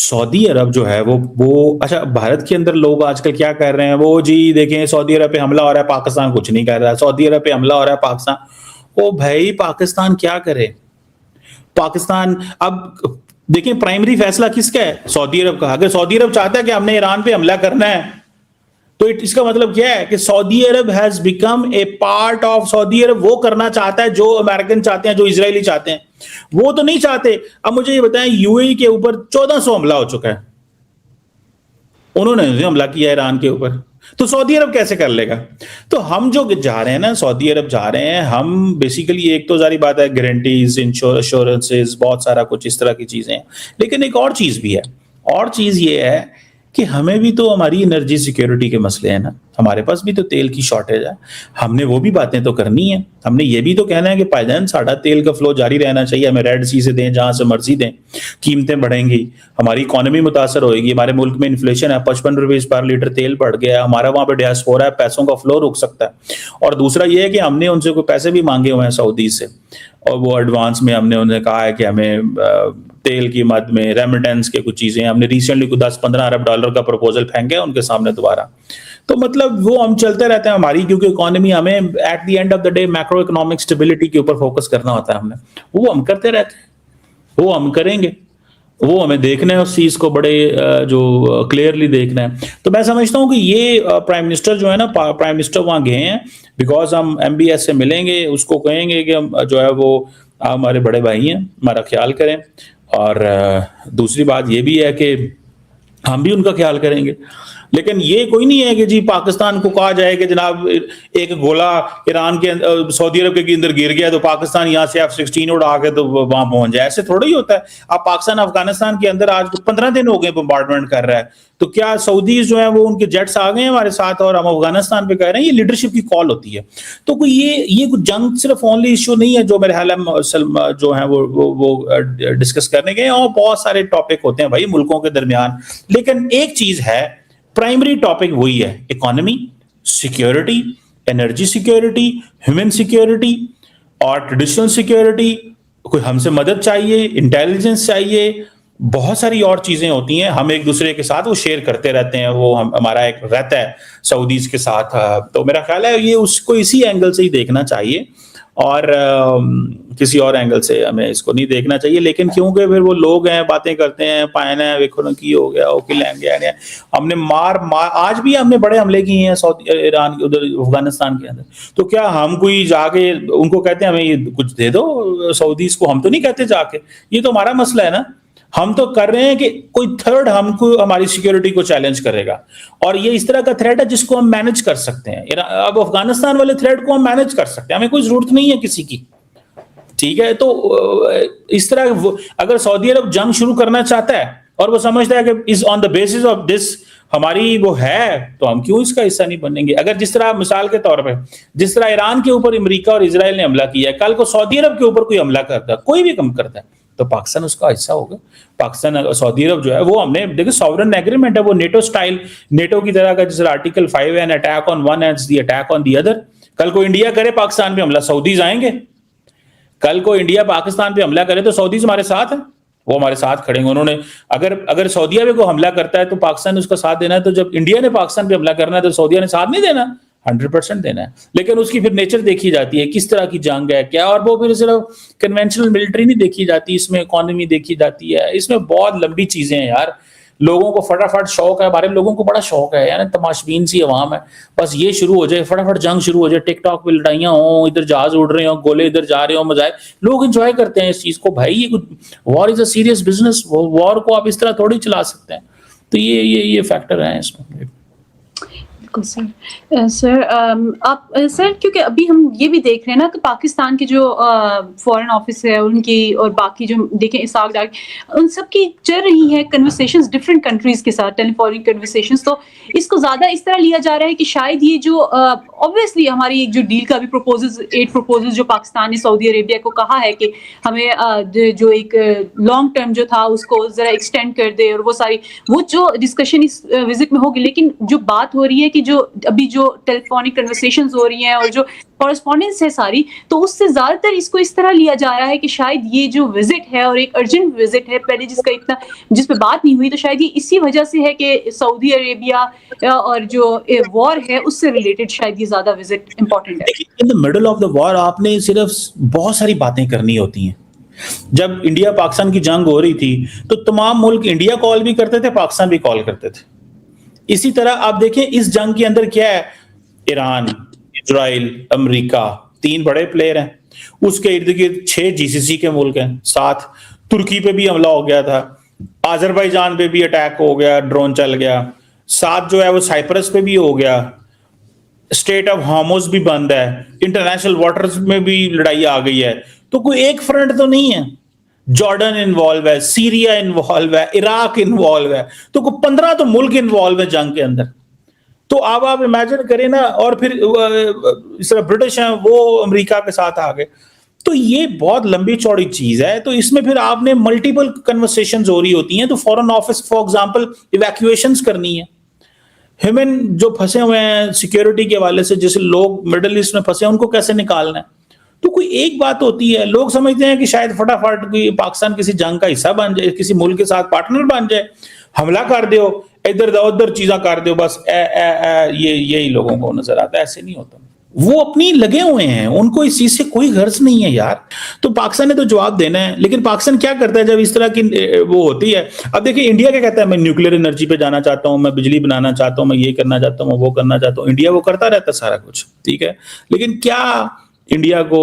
سعودی عرب جو ہے وہ اچھا بھارت کے اندر لوگ آج کل کیا کر رہے ہیں، وہ جی دیکھیں سعودی عرب پہ حملہ ہو رہا ہے پاکستان کچھ نہیں کر رہا ہے، سعودی عرب پہ حملہ ہو رہا ہے پاکستان، او بھائی پاکستان کیا کرے؟ پاکستان اب دیکھیں پرائمری فیصلہ کس کا ہے؟ سعودی عرب کا. اگر سعودی عرب چاہتا ہے کہ ہم نے ایران پہ حملہ کرنا ہے تو اس کا مطلب کیا ہے کہ سعودی عرب has become a part of, سعودی عرب وہ کرنا چاہتا ہے جو امریکن چاہتے ہیں، جو اسرائیلی چاہتے ہیں. وہ تو نہیں چاہتے. اب مجھے یہ بتائیں یو اے کے اوپر 1400 حملہ ہو چکا ہے، انہوں نے حملہ کیا ایران کے اوپر، تو سعودی عرب کیسے کر لے گا؟ تو ہم جو جا رہے ہیں نا سعودی عرب جا رہے ہیں ہم بیسیکلی، ایک تو ظاہری بات ہے گارنٹیز انشورنسز بہت سارا کچھ اس طرح کی چیزیں ہیں، لیکن ایک اور چیز بھی ہے. اور چیز یہ ہے کہ ہمیں بھی تو ہماری انرجی سیکیورٹی کے مسئلے ہیں نا، ہمارے پاس بھی تو تیل کی شارٹیج ہے، ہم نے وہ بھی باتیں تو کرنی ہیں. ہم نے یہ بھی تو کہنا ہے کہ پائیدان ساڑھا تیل کا فلو جاری رہنا چاہیے، ہمیں ریڈ سی سے دیں جہاں سے مرضی دیں، قیمتیں بڑھیں گی، ہماری اکانومی متاثر ہوئے گی. ہمارے ملک میں انفلیشن ہے، 55 روپیز پر لیٹر تیل بڑھ گیا ہے، ہمارا وہاں پہ ڈیاسپورا ہے، پیسوں کا فلو رک سکتا ہے. اور دوسرا یہ ہے کہ ہم نے ان سے کوئی پیسے بھی مانگے ہوئے ہیں سعودی سے، اور وہ ایڈوانس میں ہم نے انہیں کہا ہے کہ ہمیں تیل کی مد میں ریمیٹنس کے کچھ چیزیں، ہم نے ریسنٹلی کوئی 10-15 ارب ڈالر کا پروپوزل پھینکا ہے ان کے سامنے دوبارہ. تو مطلب وہ ہم چلتے رہتے ہیں ہماری، کیونکہ اکانومی ہمیں at the end of the day macro economic stability کے اوپر فوکس کرنا ہوتا ہے. ہم نے وہ ہم کرتے رہتے ہیں، وہ ہم کریں گے، وہ ہمیں دیکھنا ہے اس چیز کو بڑے جو کلیئرلی دیکھنا ہے. تو میں سمجھتا ہوں کہ یہ پرائم منسٹر جو ہے نا، پرائم منسٹر وہاں گئے ہیں بیکاز ہم ایم بی ایس سے ملیں گے، اس کو کہیں گے کہ ہم جو ہے وہ ہمارے بڑے بھائی ہیں، ہمارا خیال کریں. اور دوسری بات یہ بھی ہے کہ ہم بھی ان کا خیال کریں گے. لیکن یہ کوئی نہیں ہے کہ جی پاکستان کو کہا جائے کہ جناب ایک گولہ ایران کے سعودی عرب کے اندر گر گیا تو پاکستان یہاں سے F-16 اڑا کے تو وہاں پہنچ جائے، ایسے تھوڑا ہی ہوتا ہے. اب پاکستان افغانستان کے اندر آج 15 دن ہو گئے بمبارڈمنٹ کر رہا ہے، تو کیا سعودیز جو ہیں وہ ان کے جیٹس آ گئے ہیں ہمارے ساتھ اور ہم افغانستان پہ کہہ رہے ہیں؟ یہ لیڈرشپ کی کال ہوتی ہے. تو کوئی یہ کوئی جنگ صرف اونلی ایشو نہیں ہے جو میرے خیال ہے جو ہیں وہ ڈسکس کرنے گئے، اور بہت سارے ٹاپک ہوتے ہیں بھائی ملکوں کے درمیان. لیکن ایک چیز ہے، پرائمری ٹاپک وہی ہے، economy security, energy security, human security اور ٹریڈیشنل سیکیورٹی. کوئی ہم سے مدد چاہیے، انٹیلیجنس چاہیے، بہت ساری اور چیزیں ہوتی ہیں. ہم ایک دوسرے کے ساتھ وہ شیئر کرتے رہتے ہیں، وہ ہمارا ایک رہتا ہے سعودیز کے ساتھ. تو میرا خیال ہے یہ اس کو اسی اینگل سے ہی دیکھنا چاہیے اور کسی اور اینگل سے ہمیں اس کو نہیں دیکھنا چاہیے. لیکن کیونکہ پھر وہ لوگ ہیں باتیں کرتے ہیں، پائنا ہے ویکھو کی ہو گیا اوکے لیں گے، ہم نے مار آج بھی ہم نے بڑے حملے کیے ہیں ایران ادھر افغانستان کے اندر. تو کیا ہم کوئی جا کے ان کو کہتے ہیں ہمیں یہ کچھ دے دو سعودیز کو؟ ہم تو نہیں کہتے جا کے، یہ تو ہمارا مسئلہ ہے نا. ہم تو کر رہے ہیں کہ کوئی تھرڈ ہم کو ہماری سیکیورٹی کو چیلنج کرے گا، اور یہ اس طرح کا تھریٹ ہے جس کو ہم مینج کر سکتے ہیں. اب افغانستان والے تھریٹ کو ہم مینج کر سکتے ہیں، ہمیں کوئی ضرورت نہیں ہے کسی کی، ٹھیک ہے. تو اس طرح اگر سعودی عرب جنگ شروع کرنا چاہتا ہے اور وہ سمجھتا ہے کہ از آن دا بیسس آف دس ہماری وہ ہے، تو ہم کیوں اس کا حصہ نہیں بنیں گے؟ اگر جس طرح مثال کے طور پہ جس طرح ایران کے اوپر امریکہ اور اسرائیل نے حملہ کیا ہے، کل کو سعودی عرب کے اوپر کوئی حملہ کرتا ہے، کوئی بھی کم کرتا ہے، تو پاکستان اس کا حصہ ہوگا. پاکستان سعودی عرب جو ہے وہ ہم نے دیکھیں سوورن ایگریمنٹ ہے، وہ نیٹو سٹائل، نیٹو کی طرح کا، جس طرح آرٹیکل 5 ہے، attack on one and the attack on the other. کل کو انڈیا کرے پاکستان پہ حملہ، سعودیز آئیں گے. کل کو انڈیا پاکستان پہ حملہ کرے تو سعودیز ہمارے ساتھ ہیں، وہ ہمارے ساتھ کھڑیں گے. انہوں نے اگر سعودیہ پہ کوئی حملہ کرتا ہے تو پاکستان نے اس کا ساتھ دینا ہے، تو جب انڈیا نے پاکستان پہ حملہ کرنا ہے تو سعودیہ نے ساتھ نہیں دینا، 100% دینا ہے. لیکن اس کی پھر نیچر دیکھی جاتی ہے، کس طرح کی جنگ ہے کیا، اور وہ پھر صرف کنونشنل ملٹری نہیں دیکھی جاتی، اس میں اکانومی دیکھی جاتی ہے، اس میں بہت لمبی چیزیں ہیں یار. لوگوں کو فٹافٹ شوق ہے، ہمارے لوگوں کو بڑا شوق ہے یار، تماشبین سی عوام ہے، بس یہ شروع ہو جائے فٹافٹ جنگ شروع ہو جائے، ٹک ٹاک پہ لڑائیاں ہوں، ادھر جہاز اڑ رہے ہوں، گولے ادھر جا رہے ہوں، مزائل لوگ انجوائے کرتے ہیں اس چیز کو. بھائی یہ وار از اے سیریس بزنس، وار کو آپ اس طرح تھوڑی چلا سکتے ہیں. تو یہ فیکٹر ہیں اس میں. بالکل سر. آپ سر کیونکہ ابھی ہم یہ بھی دیکھ رہے ہیں نا کہ پاکستان کے جو فارن آفس ہے ان کی اور باقی جو دیکھیں اسحاق ڈار ان سب کی چل رہی ہیں کنورسیشنز ڈفرینٹ کنٹریز کے ساتھ، ٹیلی فونک کنورسیشنز. تو اس کو زیادہ اس طرح لیا جا رہا ہے کہ شاید یہ جو obviously ہماری ایک جو ڈیل کا بھی ایٹ پروپوزل جو پاکستان نے سعودی عربیہ کو کہا ہے کہ ہمیں جو ایک لانگ ٹرم جو تھا اس کو ذرا ایکسٹینڈ کر دے، اور وہ ساری وہ جو ڈسکشن اس وزٹ میں ہوگی. لیکن جو بات ہو رہی ہے کہ जो अभी जो टेलीफोनिक कन्वर्सेशंस हो रही हैं और जो कॉरेस्पॉन्डेंस है सारी, तो उससे ज्यादातर इसको इस तरह लिया जा रहा है कि शायद ये जो विजिट है और एक अर्जेंट विजिट है पहले जिस पे बात नहीं हुई, तो शायद ये इसी वजह से है कि सऊदी अरेबिया और जो वॉर है उससे रिलेटेड शायद ये ज्यादा विजिट इंपॉर्टेंट है। In the middle of the war आपने सिर्फ बहुत सारी बातें करनी होती हैं। जब इंडिया पाकिस्तान की जंग हो रही थी तो तमाम मुल्क इंडिया कॉल भी करते थे, पाकिस्तान भी कॉल करते थे। इसी तरह आप देखें इस जंग के अंदर क्या है, ईरान, इजराइल, अमेरिका, 3 बड़े प्लेयर हैं, उसके इर्द गिर्द 6 जीसीसी के मुल्क हैं, 7 तुर्की पे भी हमला हो गया था, आजरबाईजान पे भी अटैक हो गया, ड्रोन चल गया, 7 जो है वो साइप्रस पे भी हो गया, स्टेट ऑफ हार्मोज भी बंद है, इंटरनेशनल वाटर्स में भी लड़ाई आ गई है। तो कोई एक फ्रंट तो नहीं है, जॉर्डन इन्वॉल्व है, सीरिया इन्वॉल्व है, इराक इन्वॉल्व है, तो कोई 15 तो मुल्क इन्वॉल्व है जंग के अंदर। तो अब आप इमेजिन करें ना, और फिर इस तरह ब्रिटिश हैं वो अमेरिका के साथ आ गए, तो ये बहुत लंबी चौड़ी चीज है। तो इसमें फिर आपने मल्टीपल कन्वर्सेशंस हो रही होती हैं, तो फॉरेन ऑफिस फॉर एग्जांपल इवैक्यूएशंस करनी है, ह्यूमन जो फंसे हुए हैं सिक्योरिटी के हवाले से, जैसे लोग मिडिल ईस्ट में फंसे हैं उनको कैसे निकालना है, तो कोई एक बात होती है। लोग समझते हैं कि शायद फटाफट पाकिस्तान किसी जंग का हिस्सा बन जाए, किसी मुल्क के साथ पार्टनर बन जाए, हमला कर दो, इधर उधर चीजा कर दो, बस यही लोगों को नजर आता है। ऐसे नहीं होता, वो अपनी लगे हुए हैं, उनको इस चीज से कोई गर्ज नहीं है यार। तो पाकिस्तान ने तो जवाब देना है, लेकिन पाकिस्तान क्या करता है जब इस तरह की वो होती है। अब देखिए इंडिया क्या कहता है, मैं न्यूक्लियर एनर्जी पे जाना चाहता हूं, मैं बिजली बनाना चाहता हूं, मैं ये करना चाहता हूं, वो करना चाहता हूं। इंडिया वो करता रहता है सारा कुछ, ठीक है, लेकिन क्या इंडिया को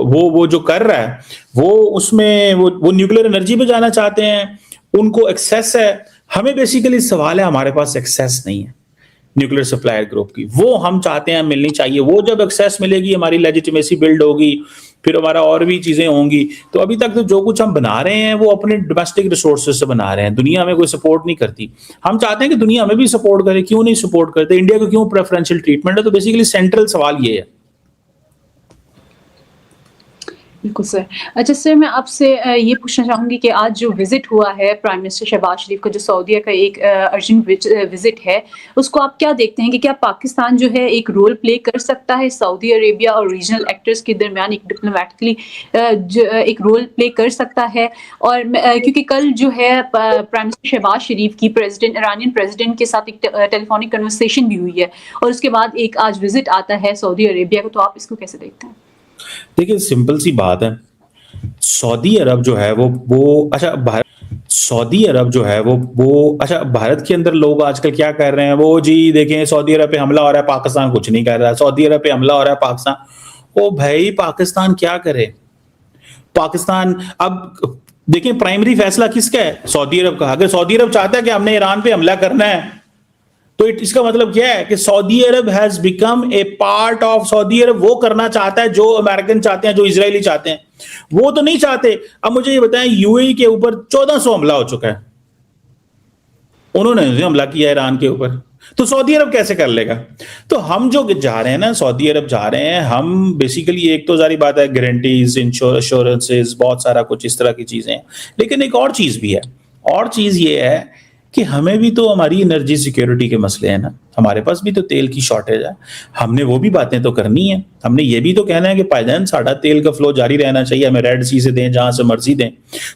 वो जो कर रहा है वो उसमें वो न्यूक्लियर एनर्जी पे जाना चाहते हैं, उनको एक्सेस है। हमें बेसिकली सवाल है, हमारे पास एक्सेस नहीं है न्यूक्लियर सप्लायर ग्रुप की, वो हम चाहते हैं मिलनी चाहिए। वो जब एक्सेस मिलेगी हमारी लेजिटिमेसी बिल्ड होगी, फिर हमारा और भी चीजें होंगी। तो अभी तक तो जो कुछ हम बना रहे हैं वो अपने डोमेस्टिक रिसोर्सेज से बना रहे हैं, दुनिया हमें कोई सपोर्ट नहीं करती। हम चाहते हैं कि दुनिया हमें भी सपोर्ट करे, क्यों नहीं सपोर्ट करते, इंडिया को क्यों प्रेफरेंशियल ट्रीटमेंट है। तो बेसिकली सेंट्रल सवाल ये है। बिल्कुल सर। अच्छा सर, मैं आपसे ये पूछना चाहूँगी कि आज जो विजिट हुआ है प्राइम मिनिस्टर शहबाज शरीफ का, जो सऊदीया का एक अर्जेंट विजिट है, उसको आप क्या देखते हैं कि क्या पाकिस्तान जो है एक रोल प्ले कर सकता है सऊदी अरेबिया और रीजनल एक्टर्स के दरमियान, एक डिप्लोमेटिकली एक रोल प्ले कर सकता है? और क्योंकि कल जो है प्राइम मिनिस्टर शहबाज शरीफ की ईरानियन प्रेसिडेंट के साथ एक टेलीफोनिक कन्वर्सेशन भी हुई है, और उसके बाद एक आज विजिट आता है सऊदी अरेबिया को, तो आप इसको कैसे देखते हैं? देखिए सिंपल सी बात है, सऊदी अरब जो है भारत के अंदर लोग आजकल क्या कर रहे हैं, वो जी देखें सऊदी अरब पे हमला हो रहा है, पाकिस्तान कुछ नहीं कर रहा है, सऊदी अरब पे हमला हो रहा है पाकिस्तान। ओ भाई पाकिस्तान क्या करे, पाकिस्तान अब देखें प्राइमरी फैसला किसका है, सऊदी अरब का। अगर सऊदी अरब चाहता है कि हमने ईरान पे हमला करना है, तो इसका मतलब क्या है कि सऊदी अरब has become a part of, सऊदी अरब वो करना चाहता है जो अमेरिकन चाहते हैं, जो इजरायली चाहते हैं, वो तो नहीं चाहते। अब मुझे ये बताएं, यूएई के ऊपर 1400 हमला हो चुका है, उन्होंने हमला किया ईरान के ऊपर, तो सऊदी अरब कैसे कर लेगा? तो हम जो जा रहे हैं ना, सऊदी अरब जा रहे हैं हम, बेसिकली एक तो जारी बात है गारंटीज, इंश्योरेंसेस, बहुत सारा कुछ इस तरह की चीजें, लेकिन एक और चीज भी है, और चीज ये है कि हमें भी तो हमारी एनर्जी सिक्योरिटी के मसले हैं ना, हमारे पास भी तो तेल की शॉर्टेज है, हमने वो भी बातें तो करनी है। हमने ये भी तो कहना है कि पायदान साड़ा तेल का फ्लो जारी रहना चाहिए, हमें रेड सी से दें, जहां से मर्जी दें,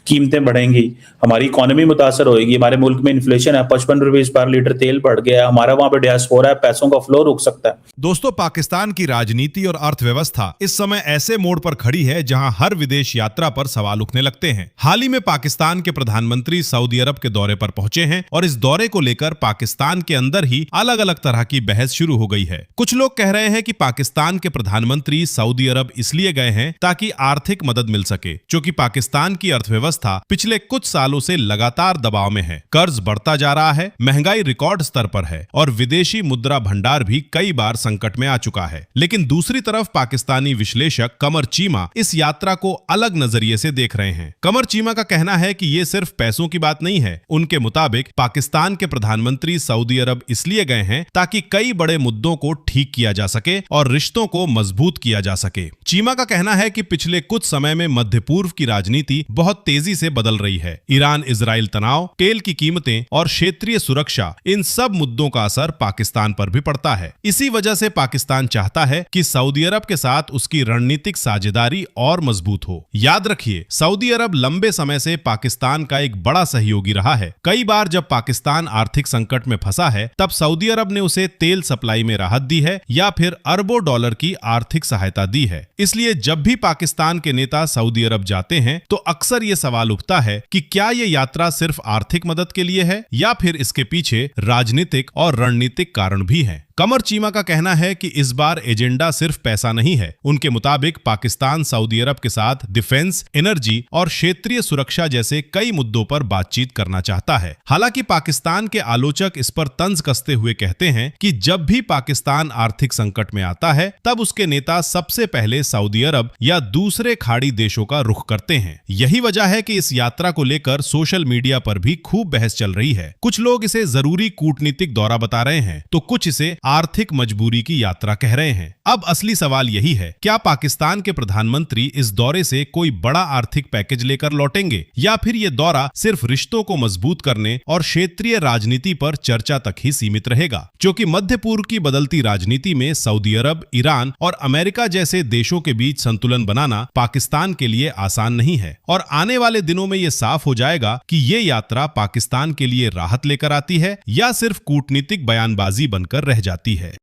कीमतें बढ़ेंगी, हमारी इकोनॉमी मुतासर होगी, हमारे मुल्क में इन्फ्लेशन है, 55 रुपीज पर लीटर तेल बढ़ गया, हमारा वहां पे डियास्पोरा है, पैसों का फ्लो रुक सकता है। दोस्तों, पाकिस्तान की राजनीति और अर्थव्यवस्था इस समय ऐसे मोड़ पर खड़ी है जहां हर विदेश यात्रा पर सवाल उठने लगते हैं। हाल ही में पाकिस्तान के प्रधानमंत्री सऊदी अरब के दौरे पर पहुंचे हैं और इस दौरे को लेकर पाकिस्तान के अंदर ही अलग अलग तरह की बहस शुरू हो गई है। कुछ लोग कह रहे हैं कि पाकिस्तान के प्रधानमंत्री सऊदी अरब इसलिए गए हैं ताकि आर्थिक मदद मिल सके, क्योंकि पाकिस्तान की अर्थव्यवस्था पिछले कुछ सालों से लगातार दबाव में है, कर्ज बढ़ता जा रहा है, महंगाई रिकॉर्ड स्तर पर है और विदेशी मुद्रा भंडार भी कई बार संकट में आ चुका है। लेकिन दूसरी तरफ पाकिस्तानी विश्लेषक कमर चीमा इस यात्रा को अलग नजरिए से देख रहे हैं। कमर चीमा का कहना है कि ये सिर्फ पैसों की बात नहीं है। उनके मुताबिक पाकिस्तान के प्रधानमंत्री सऊदी अरब इसलिए गए हैं हैं ताकि कई बड़े मुद्दों को ठीक किया जा सके और रिश्तों को मजबूत किया जा सके। चीमा का कहना है कि पिछले कुछ समय में मध्य पूर्व की राजनीति बहुत तेजी से बदल रही है। ईरान इजराइल तनाव, तेल की कीमतें और क्षेत्रीय सुरक्षा, इन सब मुद्दों का असर पाकिस्तान पर भी पड़ता है। इसी वजह से पाकिस्तान चाहता है कि सऊदी अरब के साथ उसकी रणनीतिक साझेदारी और मजबूत हो। याद रखिए, सऊदी अरब लंबे समय से पाकिस्तान का एक बड़ा सहयोगी रहा है। कई बार जब पाकिस्तान आर्थिक संकट में फंसा है, तब सऊदी अरब ने उसे तेल सप्लाई में राहत दी है या फिर अरबों डॉलर की आर्थिक सहायता दी है। इसलिए जब भी पाकिस्तान के नेता सऊदी अरब जाते हैं तो अक्सर ये सवाल उठता है कि क्या ये यात्रा सिर्फ आर्थिक मदद के लिए है या फिर इसके पीछे राजनीतिक और रणनीतिक कारण भी हैं। कमर चीमा का कहना है कि इस बार एजेंडा सिर्फ पैसा नहीं है। उनके मुताबिक पाकिस्तान सऊदी अरब के साथ डिफेंस, एनर्जी और क्षेत्रीय सुरक्षा जैसे कई मुद्दों पर बातचीत करना चाहता है। हालांकि पाकिस्तान के आलोचक इस पर तंज कसते हुए कहते हैं कि जब भी पाकिस्तान आर्थिक संकट में आता है, तब उसके नेता सबसे पहले सऊदी अरब या दूसरे खाड़ी देशों का रुख करते हैं। यही वजह है कि इस यात्रा को लेकर सोशल मीडिया पर भी खूब बहस चल रही है। कुछ लोग इसे जरूरी कूटनीतिक दौरा बता रहे हैं, तो कुछ इसे आर्थिक मजबूरी की यात्रा कह रहे हैं। अब असली सवाल यही है, क्या पाकिस्तान के प्रधानमंत्री इस दौरे से कोई बड़ा आर्थिक पैकेज लेकर लौटेंगे या फिर ये दौरा सिर्फ रिश्तों को मजबूत करने और क्षेत्रीय राजनीति पर चर्चा तक ही सीमित रहेगा? क्योंकि मध्य पूर्व की बदलती राजनीति में सऊदी अरब, ईरान और अमेरिका जैसे देशों के बीच संतुलन बनाना पाकिस्तान के लिए आसान नहीं है और आने वाले दिनों में ये साफ हो जाएगा कि ये यात्रा पाकिस्तान के लिए राहत लेकर आती है या सिर्फ कूटनीतिक बयानबाजी बनकर रह जाती है।